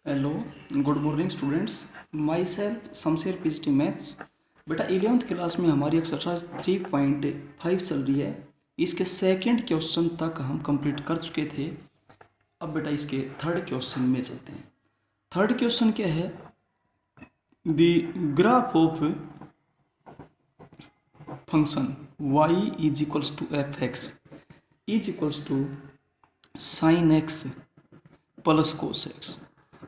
Hello, good morning students. My self Shamsher PhD maths. बेटा 11th class में हमारी exercise 3.5 चल रही है। इसके सेकंड क्वेश्चन तक हम कंप्लीट कर चुके थे। अब बेटा इसके थर्ड क्वेश्चन में चलते हैं। थर्ड क्वेश्चन क्या है? The graph of function y is equals to f x is equals to sine x plus cos x.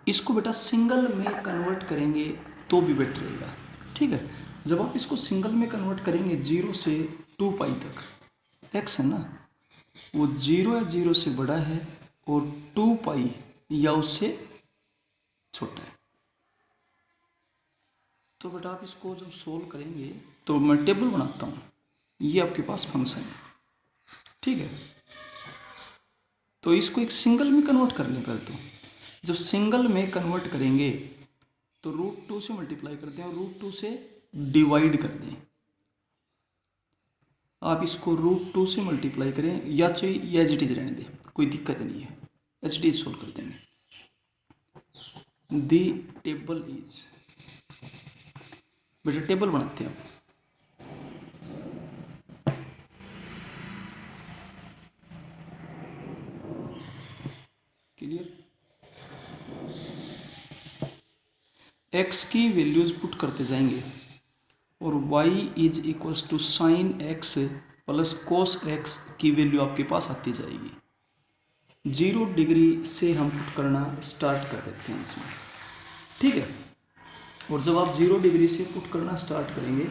इसको बेटा सिंगल में कन्वर्ट करेंगे तो भी बेटर रहेगा। ठीक है, जब आप इसको सिंगल में कन्वर्ट करेंगे 0 से 2 पाई तक, एक्स है ना वो 0 या 0 से बड़ा है और 2 पाई या उससे छोटा है। तो बेटा आप इसको जब सोल्व करेंगे तो मैं टेबल बनाता हूँ। ये आपके पास फंक्शन है, ठीक है। तो इसको एक सिंगल में कन्वर्ट कर लें। पहले तो जब सिंगल में कन्वर्ट करेंगे तो √2 से मल्टीप्लाई करते हैं और √2 से डिवाइड कर दें। आप इसको √2 से मल्टीप्लाई करें या चाहिए एज इट इज रहने दें, कोई दिक्कत नहीं है, एज इट इज सोल्व कर देंगे। दी टेबल इज, बेटा टेबल बनाते हैं आप। क्लियर? एक्स की वैल्यूज पुट करते जाएंगे और y is equals to sine x plus cos x की वैल्यू आपके पास आती जाएगी। 0 डिग्री से हम पुट करना स्टार्ट कर देते हैं इसमें, ठीक है। और जब आप 0 डिग्री से पुट करना स्टार्ट करेंगे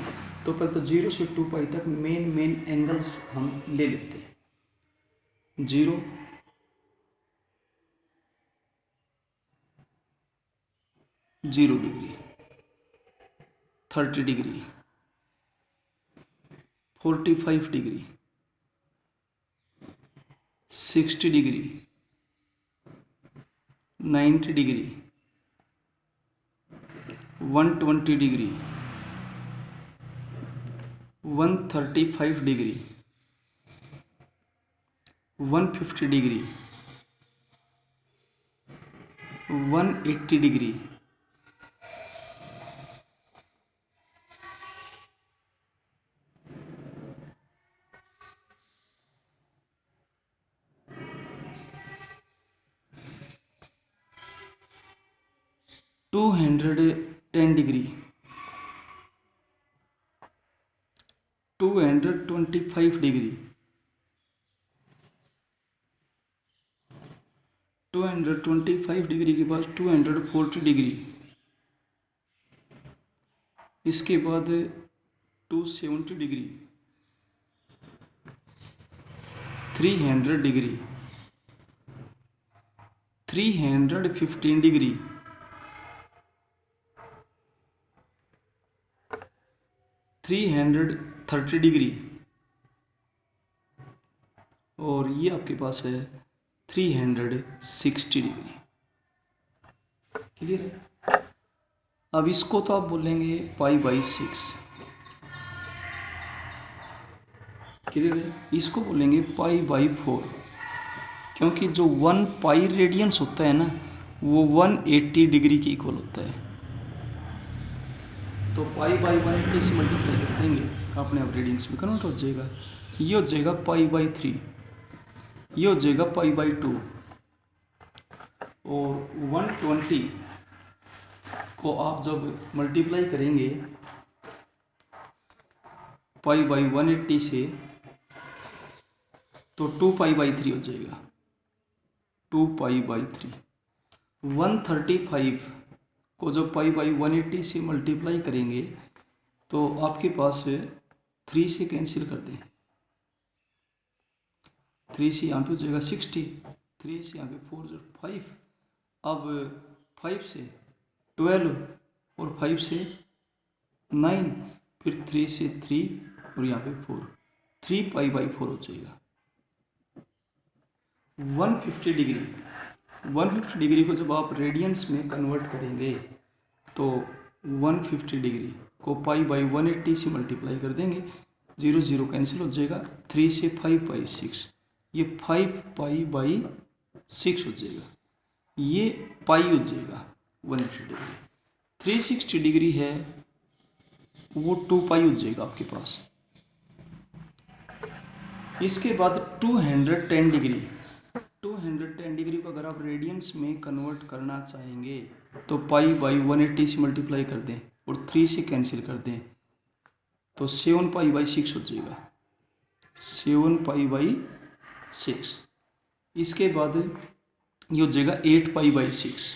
तो पहले तो 0 से 2 पाई तक मेन एंगल्स हम ले लेते हैं। 0, 0 degree, 30 degree, 45 degree, 60 degree, 90 degree, 120 degree, 135 degree, 150 degree, 180 degree, 210 degree, 225 degree, 225 degree के बाद 240 डिग्री, इसके बाद 270 डिग्री, 300 डिग्री, 315 डिग्री, 330 डिग्री और ये आपके पास है 360 डिग्री। क्लियर है? अब इसको तो आप बोलेंगे π/6। क्लियर है? इसको बोलेंगे π/4, क्योंकि जो 1 पाई रेडियंस होता है ना वो 180 डिग्री के इक्वल होता है। तो π/180 से मल्टीप्लाई कर देंगे, अपने आप रेडियंस में कन्वर्ट हो जाएगा। ये हो जाएगा π/3, ये हो जाएगा π/2 और 120 को आप जब मल्टीप्लाई करेंगे π/180 से तो 2π/3 हो जाएगा, 2π/3। 135 को जब π/180 से मल्टीप्लाई करेंगे तो आपके पास 3 से कैंसिल कर दें, 3 से यहाँ पे हो जाएगा 60, 3 से यहाँ पे 4 जो 5, अब 5 से 12 और 5 से 9, फिर 3 से 3 और यहाँ पे 4, 3π/4 हो जाएगा। 150 डिग्री, 150 डिग्री को जब आप रेडियंस में कन्वर्ट करेंगे तो 150 डिग्री को π/180 से मल्टीप्लाई कर देंगे, 0 0 कैंसिल हो जाएगा, 3 से 5/6, ये 5π/6 हो जाएगा, ये पाई हो जाएगा। 180 डिग्री। 360 डिग्री है वो 2 पाई हो जाएगा आपके पास। इसके बाद 210 डिग्री, 210 डिग्री को अगर आप रेडियंस में कन्वर्ट करना चाहेंगे तो पाई बाई 180 से मल्टीप्लाई कर दें और 3 से कैंसिल कर दें तो 7 पाई बाई 6 हो जाएगा, 7 पाई बाई 6। इसके बाद ये हो जाएगा 8 pi by 6,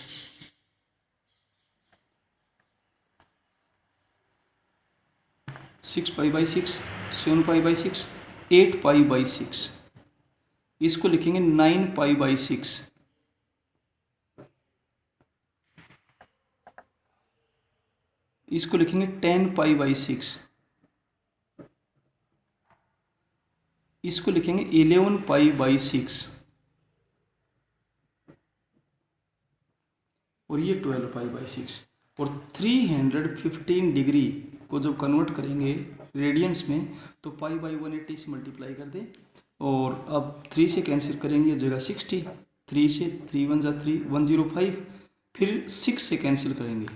6 pi by 6, 7 pi by 6, 8 pi by 6। इसको लिखेंगे 9 पाई बाई 6, इसको लिखेंगे 10 पाई बाई 6, इसको लिखेंगे 11 पाई बाई 6 और ये 12 पाई बाई 6। और 315 डिग्री को जब कन्वर्ट करेंगे रेडियंस में तो पाई बाई 180 से मल्टीप्लाई कर दें और अब 3 से कैंसिल करेंगे, ये जगह 60, 3 से 3 1 जा 3, 105, फिर 6 से कैंसिल करेंगे,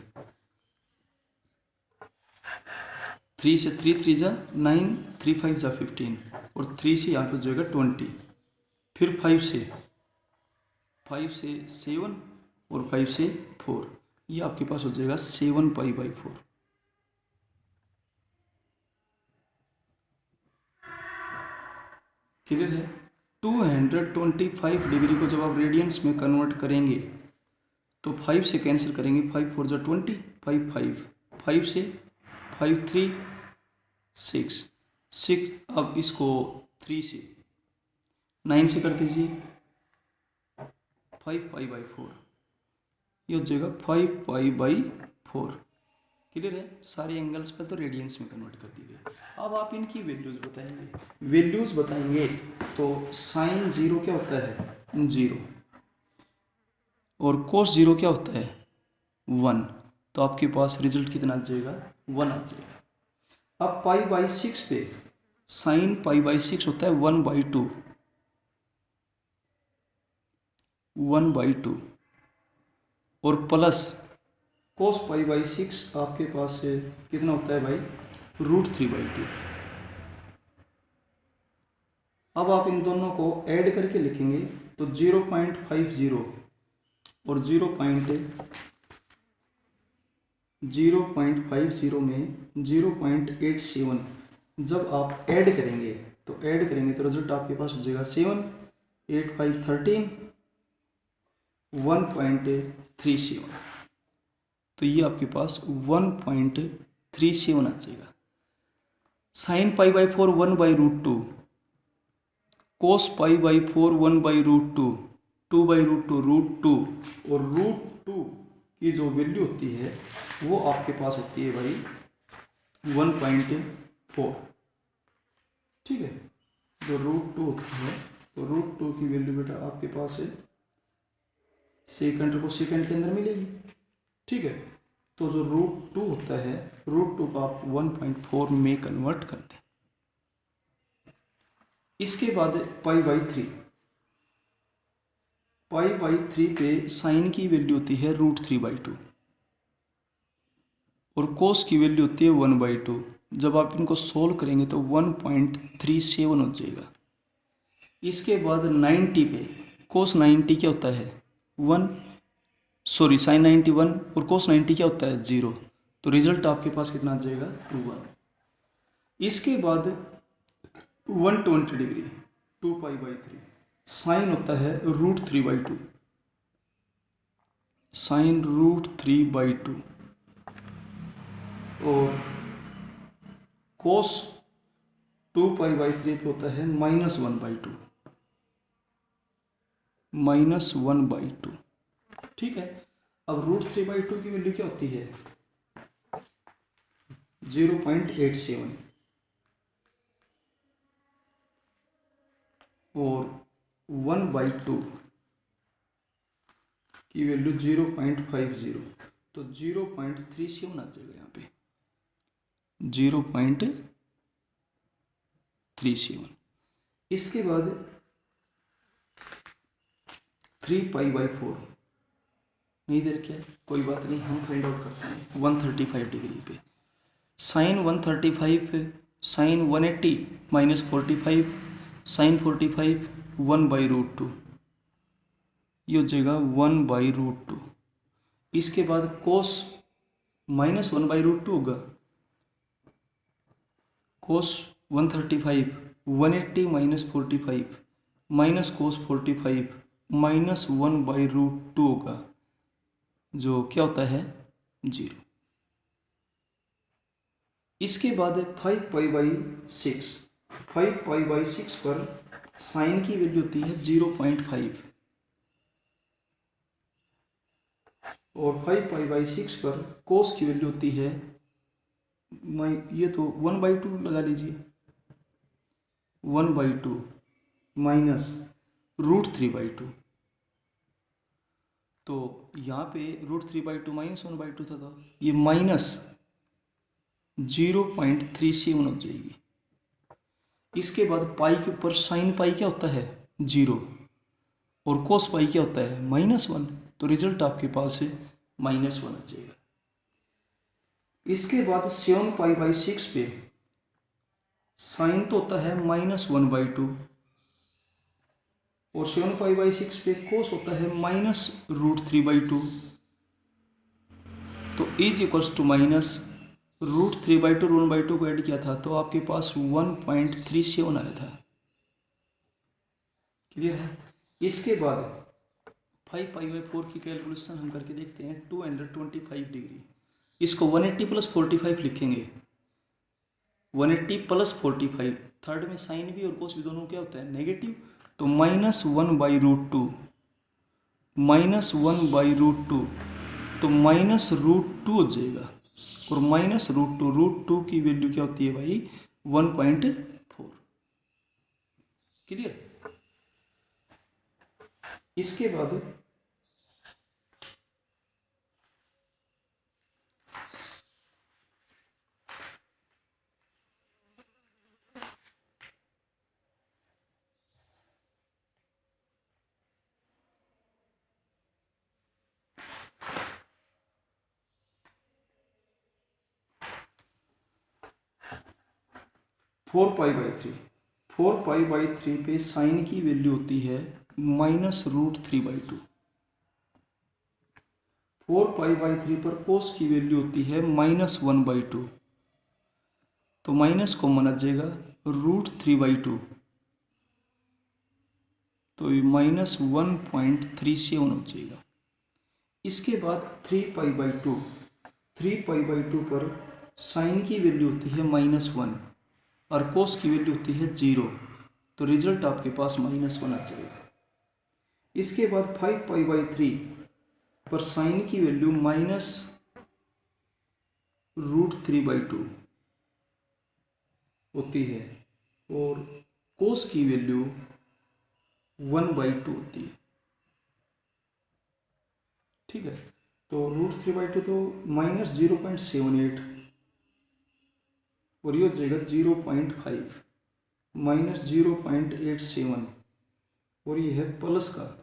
3 से 3 3 जा 9, 3 5 जा 15 और 3 से यहाँ पे हो जाएगा 20, फिर 5 से 7 और 5 से 4, ये आपके पास हो जाएगा 7 पाई बाई 4। क्लियर है। 225 डिग्री को जब आप रेडियंस में कन्वर्ट करेंगे तो 5 से कैंसिल करेंगे, 5 4 जा 20, 5 5, 5 से 5 3 6 6, अब इसको 3 से 9 से कर दीजिए, 5 पाई बाई 4, ये हो जाएगा 5 पाई बाई 4। क्लियर है। सारे एंगल्स पर तो रेडियंस में कन्वर्ट कर दी गई। अब आप इनकी वैल्यूज बताएंगे, वैल्यूज बताएंगे तो साइन 0 क्या होता है 0 और कोस 0 क्या होता है 1, तो आपके पास रिजल्ट कितना आ जाएगा 1 आ जाएगा। अब पाई बाई 6 पे साइन पाई बाई 6 होता है 1/2, 1/2 और प्लस कोस पाई बाई 6 आपके पास कितना होता है भाई √3/2। अब आप इन दोनों को ऐड करके लिखेंगे तो 0.50 और 0.50 में 0.87 जब आप ऐड करेंगे तो रिजल्ट आपके पास हो जाएगा 7 8 5 13 1.37, तो ये आपके पास 1.37 आ जाएगा। Sine pi by 4 1/√2, cos pi by 4 1/√2, 2/√2 √2 और √2 की जो वैल्यू होती है वो आपके पास होती है भाई 1.4। ठीक है, जो √2 होती है तो √2 की वैल्यू बेटा आपके पास है सेकंड को सेकंड के अंदर मिलेगी। ठीक है, तो जो √2 होता है √2 को आप 1.4 में कन्वर्ट कर दें। इसके बाद पाई बाई 3 पे साइन की वैल्यू होती है √3/2 और कोस की वैल्यू होती है 1/2। जब आप इनको सोल्व करेंगे तो 1.37 हो जाएगा। इसके बाद 90 पे कोस 90 क्या होता है साइन 91 और कोस 90 क्या होता है 0, तो रिजल्ट आपके पास कितना आ जाएगा 1। इसके बाद 120 डिग्री 2 पाई बाई 3 साइन होता है √3/2, साइन √3/2 और कोस 2 पाई बाई 3 पे होता है -1/2, -1/2। ठीक है, अब √3/2 की वैल्यू क्या होती है 0.87 और 1/2 की वैल्यू 0.50, तो 0.37 आ जाएगा यहाँ पे 0.37। इसके बाद 3 पाई बाई 4 नहीं दे रखे, कोई बात नहीं, हम फाइंड आउट करते हैं 135 डिग्री पे। साइन 135 साइन 180 माइनस 45 साइन 45 1/√2, ये हो जाएगा 1/√2। इसके बाद कोस माइनस 1/√2 होगा, कोस 135 180 माइनस 45 माइनस कोस 45 माइनस 1/√2 होगा, जो क्या होता है 0। इसके बाद 5π/6, 5π/6 पर साइन की वैल्यू होती है 0.5 और 5π/6 पर कोस की वैल्यू होती है, ये तो 1/2 लगा लीजिए, 1/2 माइनस √3/2। तो यहाँ पे √3/2 माइनस 1/2 था, तो ये माइनस 0.37 हो जाएगी। इसके बाद पाई के ऊपर साइन पाई क्या होता है 0 और कोस पाई क्या होता है -1, तो रिजल्ट आपके पास है -1 आ जाएगा। इसके बाद 7π/6 पे साइन तो होता है -1/2 और 7π/6 पे कोस होता है -√3/2, तो इज इक्वल्स टू माइनस √3/2 और 1/2 को ऐड किया था तो आपके पास 1.37 आया था। क्लियर है। इसके बाद 5π/4 की कैलकुलेशन हम करके देखते हैं 225 डिग्री। इसको 180 + 45 लिखेंगे, 180 + 45, थर्ड में साइन भी और कोस भी दोनों क्या होता है नेगेटिव, तो -1/√2 -1/√2, तो -√2 हो जाएगा और -√2 की वैल्यू क्या होती है भाई 1.4। क्लियर। इसके बाद 4π/3 पे साइन की वैल्यू होती है -√3/2, 4π/3 पर कोस की वैल्यू होती है -1/2, तो माइनस कॉमन आ जाएगा √3/2, तो ये -1.37 हो जाएगा। इसके बाद 3π/2, 3π/2 पर साइन की वैल्यू होती है -1 और कोस की वैल्यू होती है 0, तो रिजल्ट आपके पास -1 आ जाएगा। इसके बाद 5π/3 पर साइन की वैल्यू -√3/2 होती है और कोस की वैल्यू 1/2 होती है। ठीक है, तो √3/2 तो -0.78 और ये हो जाएगा 0.5 -0.87 और ये है प्लस का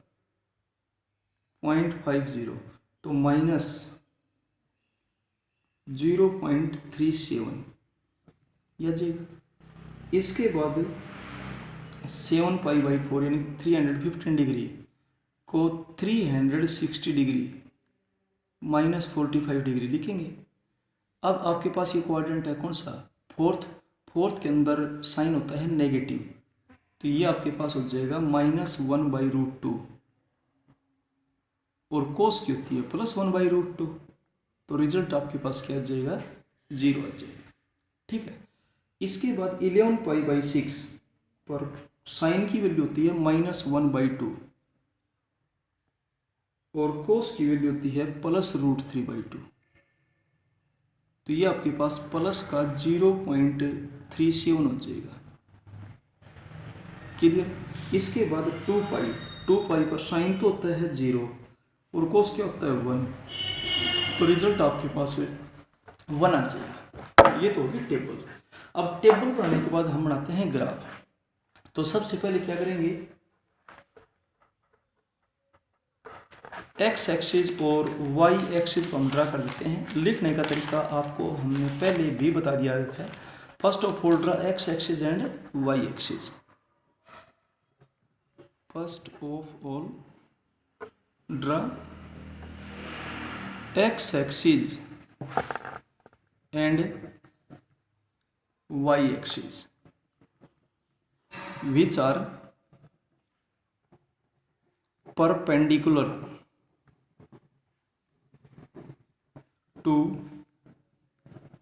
0.50, तो -0.37 या जाएगा। इसके बाद 7π/4 यानी 315 डिग्री को 360 डिग्री -45 डिग्री लिखेंगे। अब आपके पास ये क्वाड्रेंट है कौन सा फोर्थ के अंदर साइन होता है नेगेटिव, तो ये आपके पास हो जाएगा -1/√2 और कोस की होती है +1/√2, तो रिजल्ट आपके पास क्या आ जाएगा 0 आ जाएगा। ठीक है। इसके बाद 11π/6 पर साइन की वैल्यू होती है -1/2 और कोस की वैल्यू होती है +√3/2, तो ये आपके पास प्लस का 0.37 हो जाएगा। क्लियर। इसके बाद 2π पर साइन तो होता है 0 और कोस क्या होता है 1, तो रिजल्ट आपके पास 1 आ जाएगा। ये तो होगी टेबल। अब टेबल बनाने के बाद हम बनाते हैं ग्राफ। तो सबसे पहले क्या करेंगे, एक्स एक्सिस और वाई एक्सिस को हम ड्रा कर देते हैं। लिखने का तरीका आपको हमने पहले भी बता दिया था। First of all draw x axis and y axis. First of all draw x axis and y axis which are perpendicular to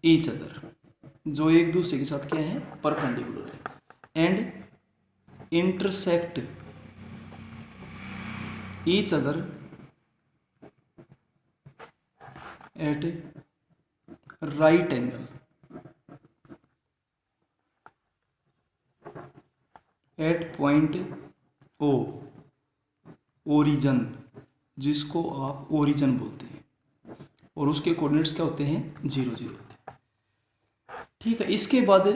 each other, जो एक दूसरे के साथ क्या है, परपेंडिकुलर है, and intersect each other at right angle at point O, origin, जिसको आप ओरिजन बोलते हैं, और उसके कोऑर्डिनेट्स क्या होते हैं, 0 0 होते हैं। ठीक है, इसके बाद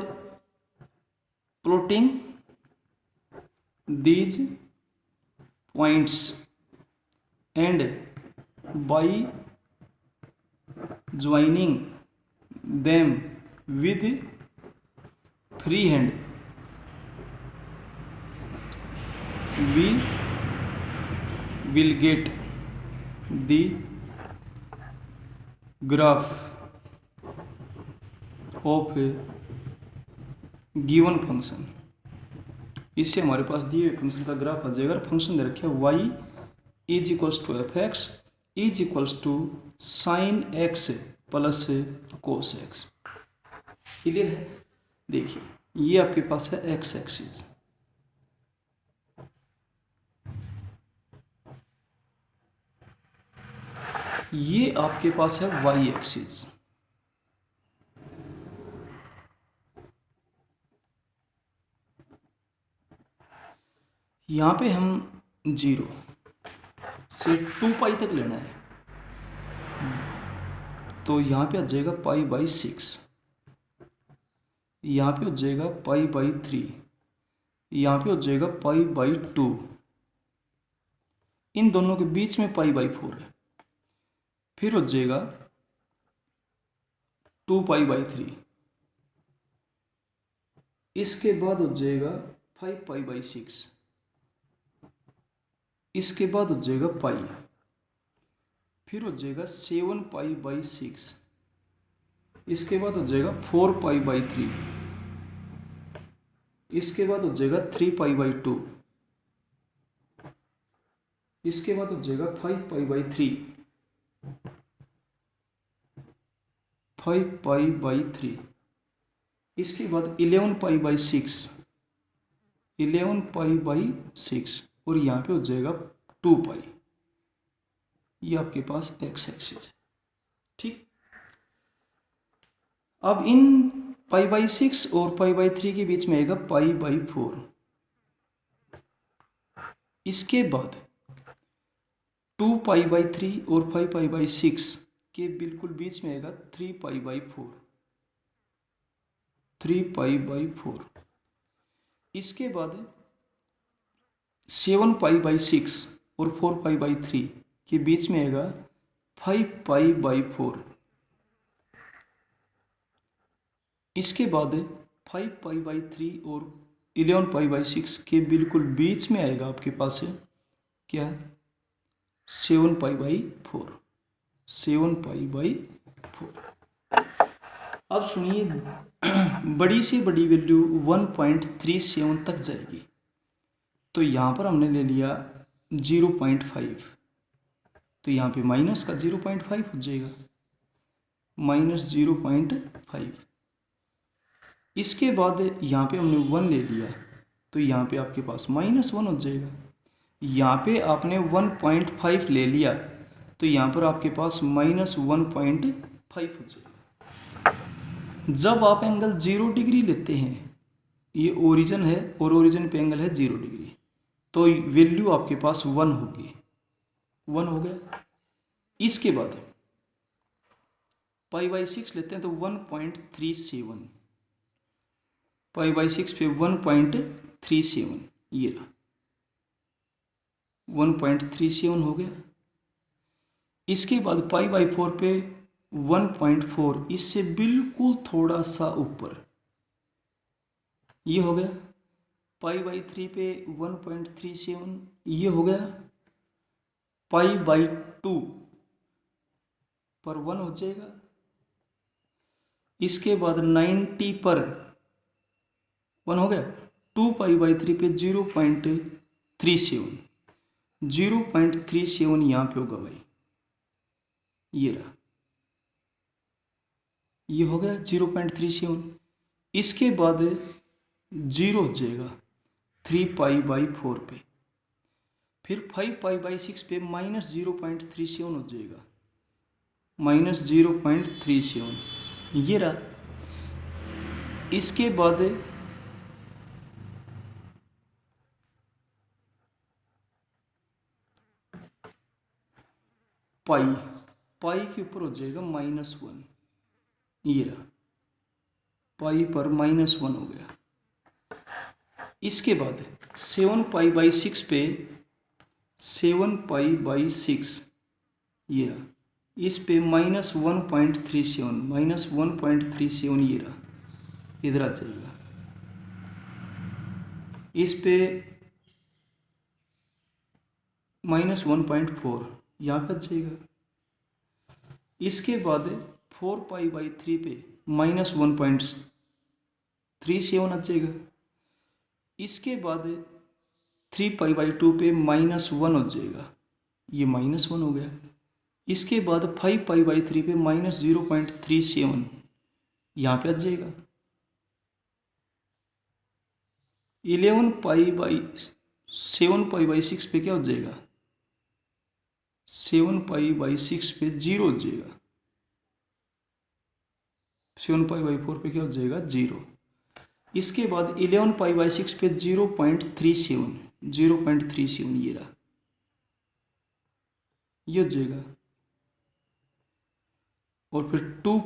plotting these points and by joining them with free hand we will get the graph of a given function। इससे हमारे पास दिए हुए फंक्शन का ग्राफ आ जाएगा। फंक्शन दे रखे y is equals to f x is equals to sine x plus cos x. Clear है? देखिए, ये आपके पास है एक्स एक्सिस, ये आपके पास है वाई एक्सिस, यहाँ पे हम 0 से 2 पाई तक लेना है, तो यहाँ पे आ जाएगा π/6, यहाँ पे हो जाएगा π/3, यहाँ पे हो जाएगा π/2, इन दोनों के बीच में π/4 है, फिर हो जाएगा 2π/3, इसके बाद हो जाएगा 5π/6, इसके बाद हो जाएगा पाई, फिर हो जाएगा 7π/6, इसके बाद हो जाएगा 4π/3, इसके बाद हो जाएगा 3π/2, इसके बाद हो जाएगा 5π/3, 5π/3, इसके बाद 11π/6, 11π/6, और यहाँ पे हो जाएगा 2 पाई। ये आपके पास एक्स एक्सिस है। ठीक, अब इन π/6 और π/3 के बीच में आएगा π/4, इसके बाद 2π/3 और 5π/6 के बिल्कुल बीच में आएगा 3π/4, 3π/4, इसके बाद 7π/6 और 4π/3 के बीच में आएगा 5π/4, इसके बाद 5π/3 और 11π/6 के बिल्कुल बीच में आएगा आपके पास है क्या, 7π/4, 7π/4। अब सुनिए, बड़ी से बड़ी वैल्यू 1.37 तक जाएगी, तो यहाँ पर हमने ले लिया 0.5, तो यहाँ पे माइनस का 0.5 हो जाएगा, -0.5। इसके बाद यहाँ पे हमने 1 ले लिया, तो यहाँ पे आपके पास -1 हो जाएगा। यहाँ पे आपने 1.5 ले लिया, तो यहाँ पर आपके पास -1.5 हो जाएगा। जब आप एंगल 0 डिग्री लेते हैं, ये ओरिजिन है और ओरिजिन पे एंगल है 0 डिग्री, तो वैल्यू आपके पास 1 होगी, 1 हो गया। इसके बाद π/6 लेते हैं तो 1.37, π/6 पे 1.37, ये रहा 1.37 हो गया। इसके बाद पाई बाई 4 पे 1.4, इससे बिल्कुल थोड़ा सा ऊपर ये हो गया। पाई बाई 3 पे 1.37 ये हो गया। पाई बाई 2 पर 1 हो जाएगा। इसके बाद 90 पर 1 हो गया। 2 पाई बाई 3 पे 0.37, 0.37 यहाँ पे होगा भाई, ये रहा, ये हो गया 0.37। इसके बाद 0 हो जाएगा 3 पाई बाई 4 पे, फिर 5 पाई बाई 6 पे माइनस 0.37 हो जाएगा, माइनस 0.37 ये रहा। इसके बाद पाई, पाई के ऊपर हो जाएगा -1, ये रहा, पाई पर -1 हो गया। इसके बाद 7 पाई बाई 6 पे 7 पाई बाई 6 ये रहा, इस पे -1.37, -1.37 ये रहा, इधर आ जाएगा। इस पे -1.4 यहाँ पे आ जाएगा। इसके बाद 4 पाई बाई 3 पे -1.37 आ जाएगा। इसके बाद 3 पाई बाई 2 पे -1 हो जाएगा, ये -1 हो गया। इसके बाद 5 पाई बाई 3 पे -0.37 यहाँ पे आ जाएगा। 11 पाई बाई 7 पाई बाई 6 पे क्या हो जाएगा, 7 पाई बाई 6 पे 0 हो जाएगा। 7 पाई बाई 4 पे क्या हो जाएगा, 0। इसके बाद 11 पाई बाई 6 पे 0.37, 0.37 ये रहा, ये हो जाएगा। और फिर 2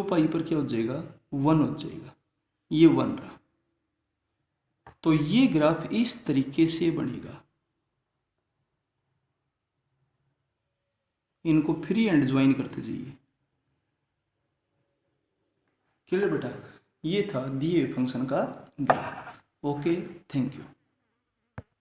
पाई पर क्या हो जाएगा, 1 हो जाएगा, ये 1 रहा। तो ये ग्राफ इस तरीके से बनेगा। इनको फ्री एंड ज्वाइन करते जाइए। क्लियर बेटा, ये था दिए हुए फंक्शन का ग्राफ। Okay, thank you.